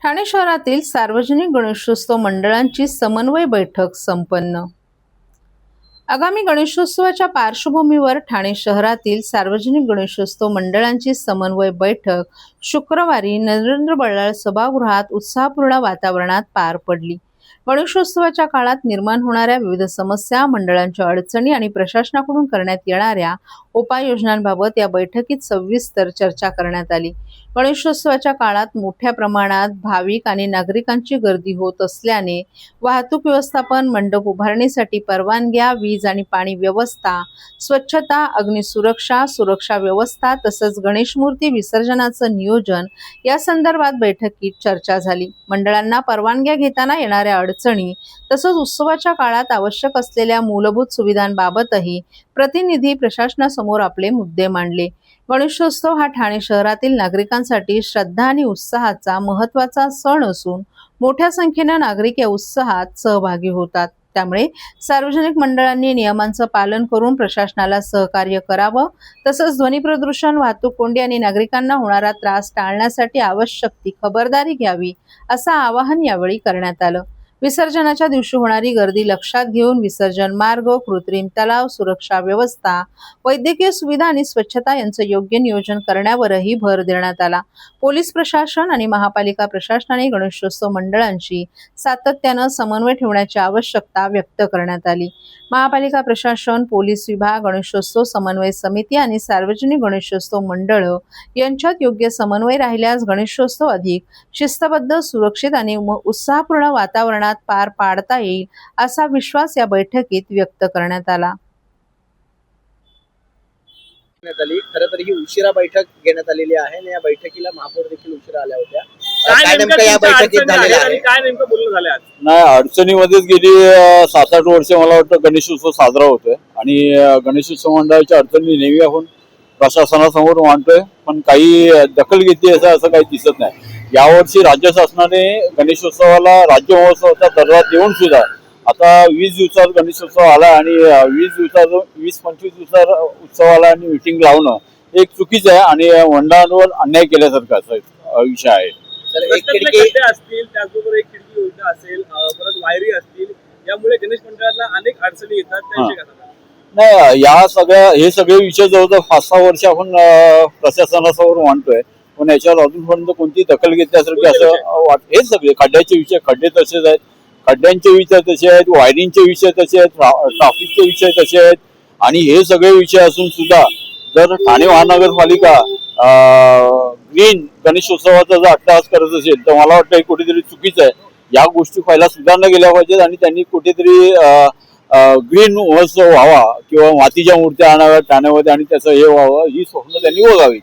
ठाणे शहरातील सार्वजनिक गणेशोत्सव मंडळांची समन्वय बैठक संपन्न। आगामी गणेशोत्सवाच्या पार्श्वभूमीवर ठाणे शहरातील सार्वजनिक गणेशोत्सव मंडळांची समन्वय बैठक शुक्रवारी नरेंद्र बल्लाळ सभागृहात उत्साहपूर्ण वातावरणात पार पडली। गणेशोत्सवाच्या काळात निर्माण होणाऱ्या विविध समस्या, मंडळांच्या अडचणी आणि प्रशासनाकडून करण्यात येणाऱ्या उपाययोजनांबाबत या बैठकीत सविस्तर चर्चा करण्यात आली। गणेशोत्सवाच्या काळात मोठ्या प्रमाणात भाविक आणि नागरिकांची गर्दी होत असल्याने वाहतूक व्यवस्थापन, मंडप उभारणीसाठी परवानग्या, वीज आणि पाणी व्यवस्था, स्वच्छता, अग्निसुरक्षा, सुरक्षा व्यवस्था तसंच गणेश मूर्ती विसर्जनाचं नियोजन या संदर्भात बैठकीत चर्चा झाली। मंडळांना परवानग्या घेताना येणाऱ्या अडचणी तसंच उत्सवाच्या काळात आवश्यक असलेल्या मूलभूत सुविधांबाबतही प्रतिनिधी प्रशासनासमोर आपले मुद्दे मांडले। गणेशोत्सव हा ठाणे शहरातील नागरिकांसाठी श्रद्धा आणि उत्साहाचा महत्त्वाचा सण असून मोठ्या संख्येने नागरिक या उत्सवात सहभागी होतात। त्यामुळे सार्वजनिक मंडळांनी नियमांचं पालन करून प्रशासनाला सहकार्य करावं, तसंच ध्वनी प्रदूषण, वाहतूक कोंडी आणि नागरिकांना होणारा त्रास टाळण्यासाठी आवश्यक ती खबरदारी घ्यावी असं आवाहन यावेळी करण्यात आलं। विसर्जनाच्या दिवशी होणारी गर्दी लक्षात घेऊन विसर्जन मार्ग, कृत्रिम तलाव, सुरक्षा व्यवस्था, वैद्यकीय सुविधा आणि स्वच्छता यांचं योग्य नियोजन करण्यावरही भर देण्यात आला। पोलीस प्रशासन आणि महापालिका प्रशासनाने गणेशोत्सव मंडळांशी सातत्यानं समन्वय ठेवण्याची आवश्यकता व्यक्त करण्यात आली। महापालिका प्रशासन, पोलीस विभाग, गणेशोत्सव समन्वय समिती आणि सार्वजनिक गणेशोत्सव मंडळ यांच्यात योग्य समन्वय राहिल्यास गणेशोत्सव अधिक शिस्तबद्ध, सुरक्षित आणि उत्साहपूर्ण वातावरणात पार पाडता येईल असा विश्वास या बैठकीत व्यक्त करण्यात आला। खरं तर ही उशिरा बैठक घेण्यात आलेली आहे आणि या बैठकीला महापौर देखील उशिरा आल्या होत्या। काय नेमकं या बैठकीत झालेलं आहे, काय नेमकं बोलणं झालं आज? नाही, अडचणीमध्येच गेली 7-8 वर्ष मला वाटतं गणेशोत्सव साजरा होतोय आणि गणेशोत्सव मंडळाच्या अडचणी नेहमी आपण प्रशासनासमोर मांडतोय, पण काही दखल घेतली असं काही दिसत नाही। यावर्षी राज्य शासनाने गणेशोत्सवाला राज्य महोत्सवाचा दर्जा देऊन सुद्धा आता 20 दिवसात गणेशोत्सव आला आणि 20-25 दिवसात उत्सवाला आणि मीटिंग लावणं एक चुकीचं आहे आणि मंडळांवर अन्याय केल्यासारखा असा विषय आहे। एक खिडकी असतील, त्याचबरोबर एक खिडकी योजना असेल, परत वायरी असतील, यामुळे गणेश मंडळाला अनेक अडचणी येतात। नाही, हे सगळे विषय जवळजवळ 5-6 वर्ष आपण प्रशासनासमोर मांडतोय, पण याच्यावर अजूनपर्यंत कोणती दखल घेतल्यासारखी असं वाटत। हे सगळे खड्ड्याचे विषय, खड्डे तसेच आहेत, खड्ड्यांचे विषय तसे आहेत, वायरिंगचे विषय तसे आहेत, ट्राफिकचे विषय तसे आहेत आणि हे सगळे विषय असून सुद्धा जर ठाणे महानगरपालिका ग्रीन गणेशोत्सवाचा जर अट्टहास करत असेल तर मला वाटतं हे कुठेतरी चुकीचं आहे। या गोष्टी पहिला सुधारणा केल्या पाहिजेत आणि त्यांनी कुठेतरी ग्रीन महोत्सव व्हावा किंवा मातीच्या मूर्त्या आणाव्या ठाण्यामध्ये आणि त्याचं हे व्हावं, ही स्वप्न त्यांनी बघावी।